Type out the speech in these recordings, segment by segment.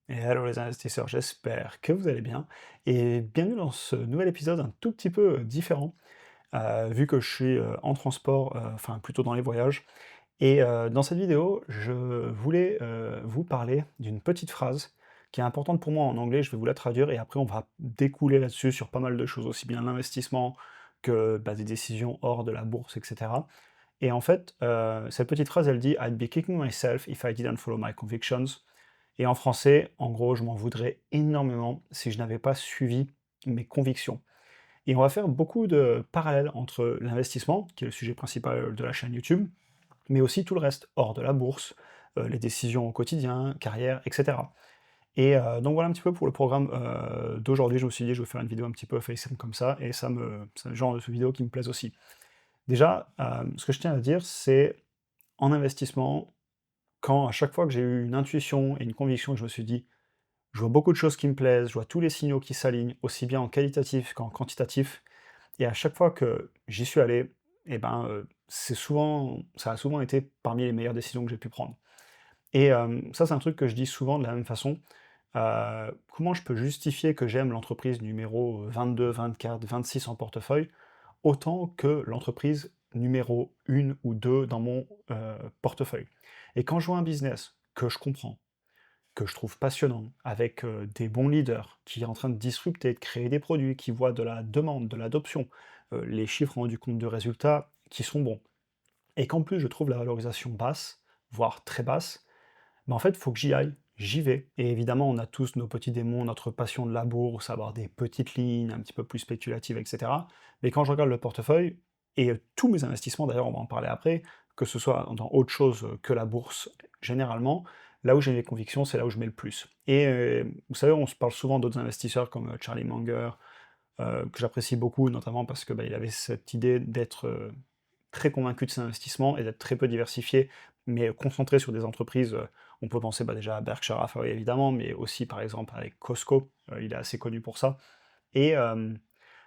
Et hello les investisseurs, j'espère que vous allez bien et bienvenue dans ce nouvel épisode un tout petit peu différent, vu que je suis, en transport, enfin plutôt dans les voyages et dans cette vidéo, je voulais, vous parler d'une petite phrase qui est importante pour moi en anglais, je vais vous la traduire et après on va découler là-dessus sur pas mal de choses, aussi bien l'investissement que, bah, des décisions hors de la bourse et cetera et en fait, cette petite phrase elle dit: «I'd be kicking myself if I didn't follow my convictions». Et en français, en gros, je m'en voudrais énormément si je n'avais pas suivi mes convictions. Et on va faire beaucoup de parallèles entre l'investissement, qui est le sujet principal de la chaîne YouTube, mais aussi tout le reste, hors de la bourse, les décisions au quotidien, carrière, etc. Et donc voilà un petit peu pour le programme d'aujourd'hui. Je me suis dit, je vais faire une vidéo un petit peu FaceTime comme ça, et c'est le genre de vidéo qui me plaise aussi. Déjà, ce que je tiens à dire, c'est en investissement, quand à chaque fois que j'ai eu une intuition et une conviction, que je me suis dit, je vois beaucoup de choses qui me plaisent, je vois tous les signaux qui s'alignent, aussi bien en qualitatif qu'en quantitatif, et à chaque fois que j'y suis allé, et ben, ça a souvent été parmi les meilleures décisions que j'ai pu prendre. Et ça, c'est un truc que je dis souvent de la même façon. Comment je peux justifier que j'aime l'entreprise numéro 22, 24, 26 en portefeuille, autant que l'entreprise numéro 1 ou 2 dans mon, portefeuille? Et quand je vois un business que je comprends, que je trouve passionnant, avec des bons leaders, qui est en train de disrupter, de créer des produits, qui voient de la demande, de l'adoption, les chiffres rendus compte de résultats qui sont bons, et qu'en plus je trouve la valorisation basse, voire très basse, bah en fait, il faut que j'y aille, j'y vais. Et évidemment, on a tous nos petits démons, notre passion de la bourse, avoir des petites lignes un petit peu plus spéculatives, etc. Mais quand je regarde le portefeuille, et tous mes investissements, d'ailleurs, on va en parler après, que ce soit dans autre chose que la bourse, généralement, là où j'ai mes convictions, c'est là où je mets le plus. Et vous savez, on se parle souvent d'autres investisseurs comme Charlie Munger, que j'apprécie beaucoup, notamment parce que bah, il avait cette idée d'être très convaincu de ses investissements et d'être très peu diversifié, mais concentré sur des entreprises. On peut penser bah, déjà à Berkshire Hathaway évidemment, mais aussi par exemple avec Costco, il est assez connu pour ça. Et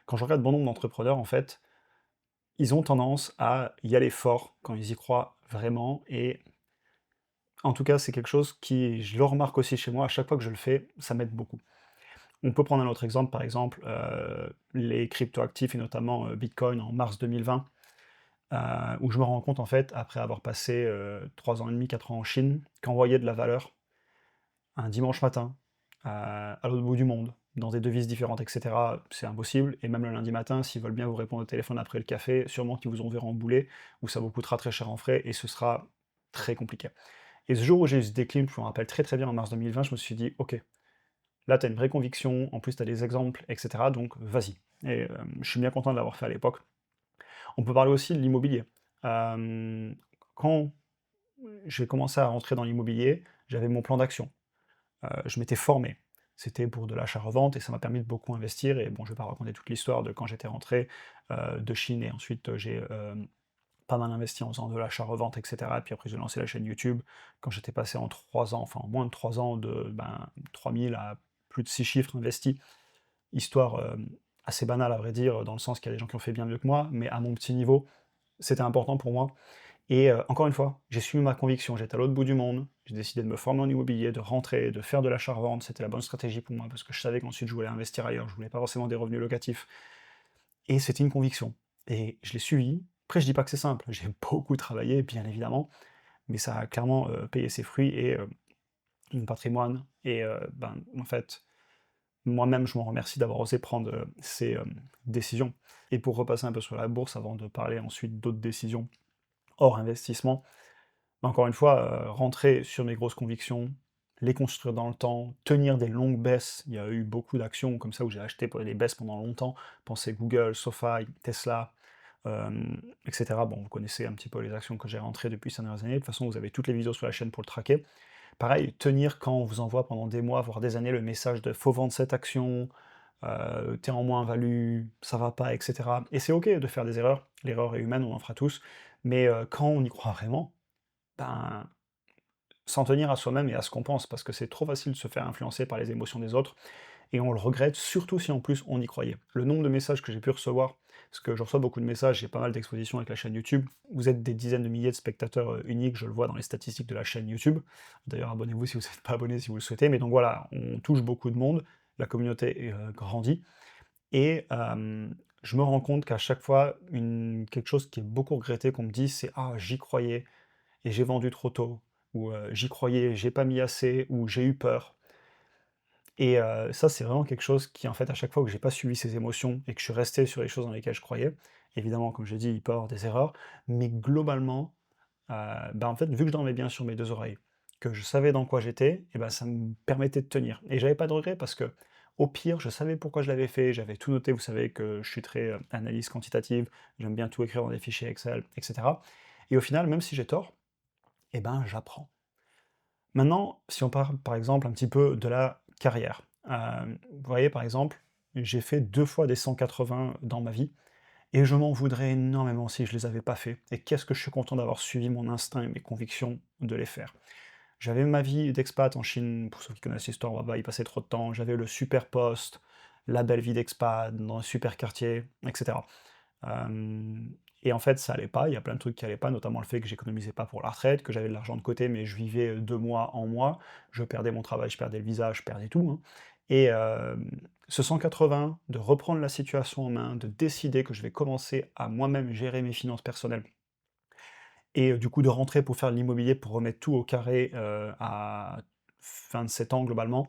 quand je regarde bon nombre d'entrepreneurs, en fait, ils ont tendance à y aller fort quand ils y croient vraiment. Et en tout cas, c'est quelque chose qui, je le remarque aussi chez moi, à chaque fois que je le fais, ça m'aide beaucoup. On peut prendre un autre exemple, par exemple, les cryptoactifs et notamment Bitcoin en mars 2020. Où je me rends compte en fait, après avoir passé, 3 ans et demi, 4 ans en Chine, qu'envoyer de la valeur un dimanche matin, à l'autre bout du monde, dans des devises différentes et cetera, c'est impossible, et même le lundi matin, s'ils veulent bien vous répondre au téléphone après le café, sûrement qu'ils vous enverront en boulet, ou ça vous coûtera très cher en frais et ce sera très compliqué. Et ce jour où j'ai eu ce déclic, je me rappelle très, très bien en mars 2020, je me suis dit: «OK, là tu as une vraie conviction, en plus tu as des exemples et cetera, donc vas-y». Et je suis bien content de l'avoir fait à l'époque. On peut parler aussi de l'immobilier. Quand j'ai commencé à rentrer dans l'immobilier, j'avais mon plan d'action. Je m'étais formé. C'était pour de l'achat-revente et ça m'a permis de beaucoup investir. Et bon, je vais pas raconter toute l'histoire de quand j'étais rentré, de Chine, et ensuite, j'ai, pas mal investi en faisant de l'achat-revente et cetera. Et puis après j'ai lancé la chaîne YouTube quand j'étais passé en 3 ans, enfin en moins de 3 ans, de, ben, 3 000 à plus de 6 chiffres investis. Histoire, assez banale à vrai dire, dans le sens qu'il y a des gens qui ont fait bien mieux que moi, mais à mon petit niveau, c'était important pour moi. Et encore une fois, j'ai suivi ma conviction, j'étais à l'autre bout du monde, j'ai décidé de me former en immobilier, de rentrer, de faire de l'achat-revente, c'était la bonne stratégie pour moi parce que je savais qu'ensuite je voulais investir ailleurs, je voulais pas forcément des revenus locatifs, et c'était une conviction. Et je l'ai suivi. Après je dis pas que c'est simple, j'ai beaucoup travaillé bien évidemment, mais ça a clairement, payé ses fruits, et mon patrimoine, et ben, en fait, moi-même je m'en remercie d'avoir osé prendre, ces, décisions. Et pour repasser un peu sur la bourse avant de parler ensuite d'autres décisions hors investissement, encore une fois, rentrer sur mes grosses convictions, les construire dans le temps, tenir des longues baisses. Il y a eu beaucoup d'actions comme ça où j'ai acheté pour les baisses pendant longtemps. Pensez Google, SoFi, Tesla, et cetera. Bon, vous connaissez un petit peu les actions que j'ai rentrées depuis ces dernières années. De toute façon, vous avez toutes les vidéos sur la chaîne pour le traquer. Pareil, tenir quand on vous envoie pendant des mois, voire des années, le message de «Faut vendre cette action», «Tu en moins-value, ça va pas», et cetera. Et c'est OK de faire des erreurs, l'erreur est humaine, on en fera tous, mais quand on y croit vraiment, ben, s'en tenir à soi-même et à ce qu'on pense, parce que c'est trop facile de se faire influencer par les émotions des autres. et on le regrette, surtout si en plus on y croyait. Le nombre de messages que j'ai pu recevoir, parce que je reçois beaucoup de messages, j'ai pas mal d'expositions avec la chaîne YouTube. Vous êtes des dizaines de milliers de spectateurs uniques, je le vois dans les statistiques de la chaîne YouTube. D'ailleurs, abonnez-vous si vous n'êtes pas abonné, si vous le souhaitez. Mais donc voilà, on touche beaucoup de monde, la communauté grandit, et je me rends compte qu'à chaque fois, quelque chose qui est beaucoup regretté qu'on me dit, c'est «Ah, j'y croyais et j'ai vendu trop tôt», ou «J'y croyais, j'ai pas mis assez», ou «J'ai eu peur». Et ça, c'est vraiment quelque chose qui, en fait, à chaque fois que j'ai pas suivi ces émotions et que je suis resté sur les choses dans lesquelles je croyais, évidemment, comme j'ai dit, il peut y avoir des erreurs, mais globalement, en fait, vu que je dormais bien sur mes 2 oreilles, que je savais dans quoi j'étais, et ben, ça me permettait de tenir. Et j'avais pas de regrets parce que, au pire, je savais pourquoi je l'avais fait, j'avais tout noté. Vous savez que je suis très analyse quantitative, j'aime bien tout écrire dans des fichiers Excel, etc. Et au final, même si j'ai tort, et ben, j'apprends. Maintenant, si on parle par exemple un petit peu de la carrière. Vous voyez, par exemple, j'ai fait 2 fois des 180 dans ma vie, et je m'en voudrais énormément si je les avais pas fait. Et qu'est-ce que je suis content d'avoir suivi mon instinct et mes convictions de les faire. J'avais ma vie d'expat en Chine, pour ceux qui connaissent l'histoire, on va pas y passer trop de temps. J'avais le super poste, la belle vie d'expat, dans un super quartier, etc. Et en fait, ça allait pas, il y a plein de trucs qui allaient pas, notamment le fait que j'économisais pas pour la retraite, que j'avais de l'argent de côté, mais je vivais, de mois en mois. Je perdais mon travail, je perdais le visa, je perdais tout, hein. Et ce 180, de reprendre la situation en main, de décider que je vais commencer à moi-même gérer mes finances personnelles et du coup de rentrer pour faire de l'immobilier, pour remettre tout au carré, à 27 ans globalement,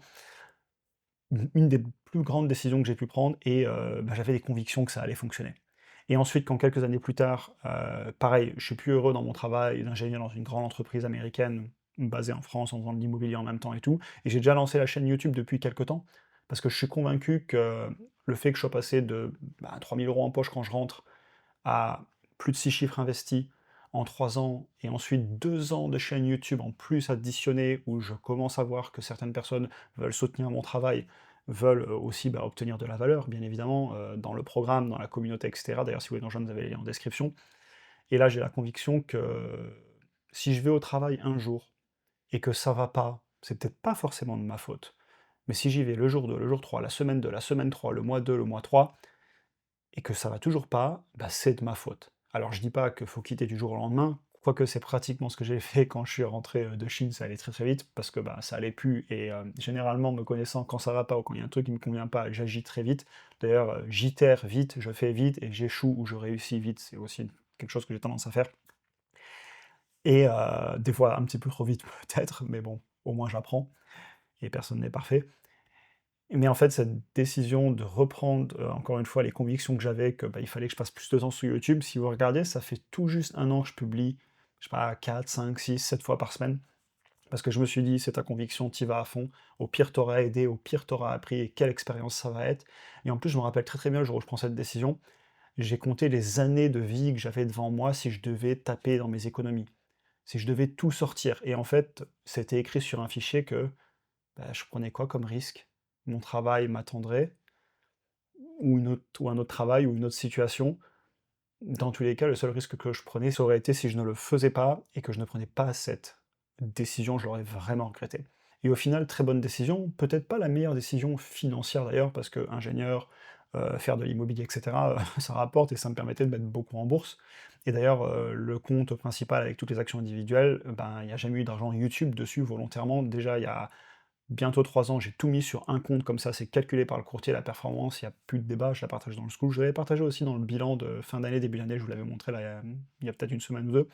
une des plus grandes décisions que j'ai pu prendre, et j'avais des convictions que ça allait fonctionner. Et ensuite, quand quelques années plus tard, pareil, je suis plus heureux dans mon travail d'ingénieur dans une grande entreprise américaine, basée en France, en faisant de l'immobilier en même temps et tout, et j'ai déjà lancé la chaîne YouTube depuis quelque temps, parce que je suis convaincu que le fait que je sois passé de, 3 000 € en poche quand je rentre, à plus de 6 chiffres investis en 3 ans, et ensuite 2 ans de chaîne YouTube en plus additionnés, où je commence à voir que certaines personnes veulent soutenir mon travail, veulent aussi obtenir de la valeur, bien évidemment, dans le programme, dans la communauté, etc. D'ailleurs, si vous voulez nous rejoindre, vous avez les liens en description. Et là, j'ai la conviction que si je vais au travail un jour et que ça va pas, c'est peut-être pas forcément de ma faute. Mais si j'y vais le jour 2, le jour 3, la semaine 2, la semaine 3, le mois 2, le mois 3, et que ça va toujours pas, c'est de ma faute. Alors je dis pas qu'il faut quitter du jour au lendemain, quoique c'est pratiquement ce que j'ai fait quand je suis rentré de Chine, ça allait très très vite, parce que ça allait plus, et généralement, me connaissant, quand ça va pas ou quand il y a un truc qui me convient pas, j'agis très vite. D'ailleurs, j'itère vite, je fais vite, et j'échoue ou je réussis vite, c'est aussi quelque chose que j'ai tendance à faire. Et des fois un petit peu trop vite peut-être, mais bon, au moins j'apprends, et personne n'est parfait. Mais en fait, cette décision de reprendre, encore une fois, les convictions que j'avais, que, il fallait que je passe plus de temps sur YouTube. Si vous regardez, ça fait tout juste 1 an que je publie, je sais pas, 4, 5, 6, 7 fois par semaine. Parce que je me suis dit: «C'est ta conviction, tu vas à fond. Au pire, tu auras aidé, au pire, tu auras appris, et quelle expérience ça va être». Et en plus, je me rappelle très, très bien le jour où je prends cette décision, j'ai compté les années de vie que j'avais devant moi si je devais taper dans mes économies, si je devais tout sortir. Et en fait, c'était écrit sur un fichier que, je prenais quoi comme risque? Mon travail m'attendrait, ou un autre travail, ou une autre situation. Dans tous les cas, le seul risque que je prenais, ça aurait été si je ne le faisais pas et que je ne prenais pas cette décision, je l'aurais vraiment regretté. Et au final, très bonne décision, peut-être pas la meilleure décision financière d'ailleurs, parce que ingénieur, faire de l'immobilier, et cetera, ça rapporte, et ça me permettait de mettre beaucoup en bourse. Et d'ailleurs, le compte principal avec toutes les actions individuelles, il n'y a jamais eu d'argent YouTube dessus volontairement. Déjà, il y a bientôt 3 ans, j'ai tout mis sur un compte, comme ça c'est calculé par le courtier, la performance, il n'y a plus de débat, je la partage dans le school. Je l'avais partagé aussi dans le bilan de fin d'année, début d'année, je vous l'avais montré là, il y a peut-être une semaine ou deux.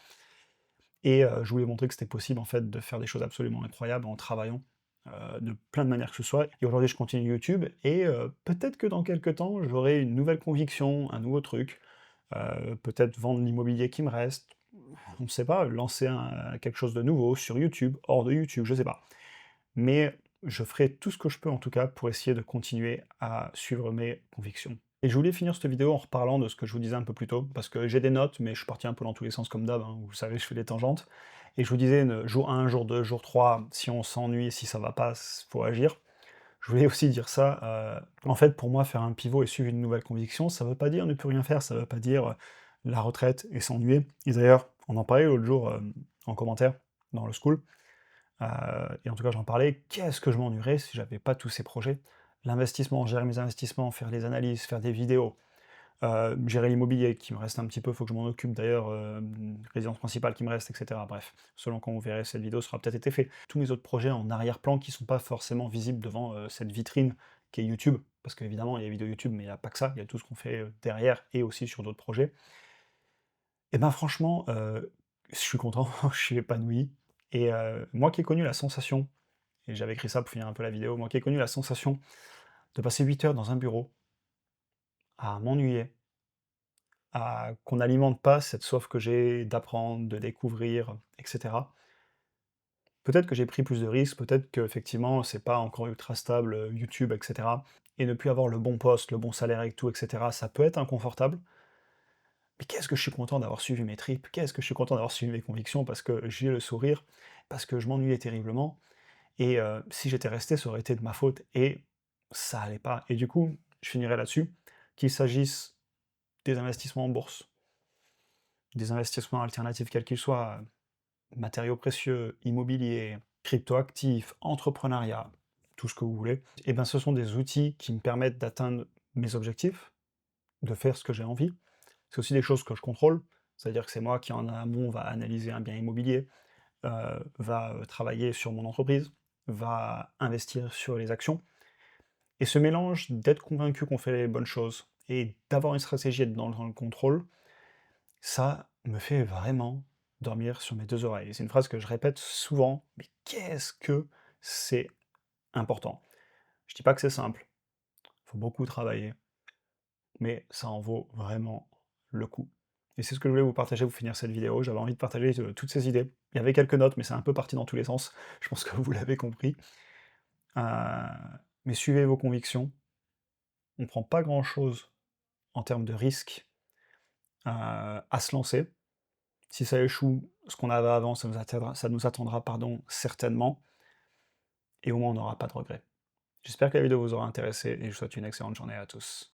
Et je voulais montrer que c'était possible en fait de faire des choses absolument incroyables en travaillant, de plein de manières que ce soit. Et aujourd'hui, je continue YouTube, et peut-être que dans quelques temps, j'aurai une nouvelle conviction, un nouveau truc, peut-être vendre l'immobilier qui me reste, on ne sait pas, lancer quelque chose de nouveau sur YouTube, hors de YouTube, je sais pas. Mais je ferai tout ce que je peux en tout cas pour essayer de continuer à suivre mes convictions. Et je voulais finir cette vidéo en reparlant de ce que je vous disais un peu plus tôt, parce que j'ai des notes, mais je suis parti un peu dans tous les sens comme d'hab, hein, vous savez, je fais des tangentes. Et je vous disais, jour 1, jour 2, jour 3, si on s'ennuie, si ça va pas, faut agir. Je voulais aussi dire ça, en fait, pour moi, faire un pivot et suivre une nouvelle conviction, ça veut pas dire ne plus rien faire, ça veut pas dire la retraite et s'ennuyer. Et d'ailleurs, on en parlait l'autre jour en commentaire dans le school. Et en tout cas, j'en parlais, qu'est-ce que je m'ennuierais si j'avais pas tous ces projets? l'investissement, gérer mes investissements, faire les analyses, faire des vidéos, gérer l'immobilier qui me reste un petit peu, faut que je m'en occupe d'ailleurs, résidence principale qui me reste, et cetera. Bref, selon quand vous verrez cette vidéo, ça aura peut-être été fait. Tous mes autres projets en arrière-plan qui sont pas forcément visibles devant, cette vitrine qui est YouTube, parce qu'évidemment il y a les vidéos YouTube, mais il y a pas que ça, il y a tout ce qu'on fait, derrière et aussi sur d'autres projets. Et ben franchement, je suis content, je suis épanoui et moi qui ai connu la sensation et j'avais écrit ça pour finir un peu la vidéo, moi qui ai connu la sensation de passer 8 heures dans un bureau, à m'ennuyer, à qu'on n'alimente pas cette soif que j'ai d'apprendre, de découvrir, et cetera. Peut-être que j'ai pris plus de risques, peut-être qu'effectivement c'est pas encore ultra stable, YouTube, et cetera, et ne plus avoir le bon poste, le bon salaire et tout, et cetera, ça peut être inconfortable. Mais qu'est-ce que je suis content d'avoir suivi mes tripes, qu'est-ce que je suis content d'avoir suivi mes convictions parce que j'ai le sourire, parce que je m'ennuyais terriblement et si j'étais resté, ça aurait été de ma faute et ça allait pas et du coup, je finirai là-dessus, qu'il s'agisse des investissements en bourse, des investissements alternatifs quels qu'ils soient, matériaux précieux, immobilier, cryptoactifs, entrepreneuriat, tout ce que vous voulez, et ben, ce sont des outils qui me permettent d'atteindre mes objectifs, de faire ce que j'ai envie. C'est aussi des choses que je contrôle, c'est-à-dire que c'est moi qui en amont va analyser un bien immobilier, va, travailler sur mon entreprise, va investir sur les actions et ce mélange d'être convaincu qu'on fait les bonnes choses et d'avoir une stratégie, être dans le contrôle, ça me fait vraiment dormir sur mes 2 oreilles. C'est une phrase que je répète souvent, mais qu'est-ce que c'est important! Je dis pas que c'est simple, il faut beaucoup travailler, mais ça en vaut vraiment le coup. Et c'est ce que je voulais vous partager pour finir cette vidéo. J'avais envie de partager, toutes ces idées. Il y avait quelques notes, mais c'est un peu parti dans tous les sens. Je pense que vous l'avez compris. Heu, mais suivez vos convictions. On prend pas grand-chose en termes de risques, à se lancer. Si ça échoue, ce qu'on avait avant, ça nous attendra, pardon, certainement, et au moins on n'aura pas de regrets. J'espère que la vidéo vous aura intéressé et je vous souhaite une excellente journée à tous.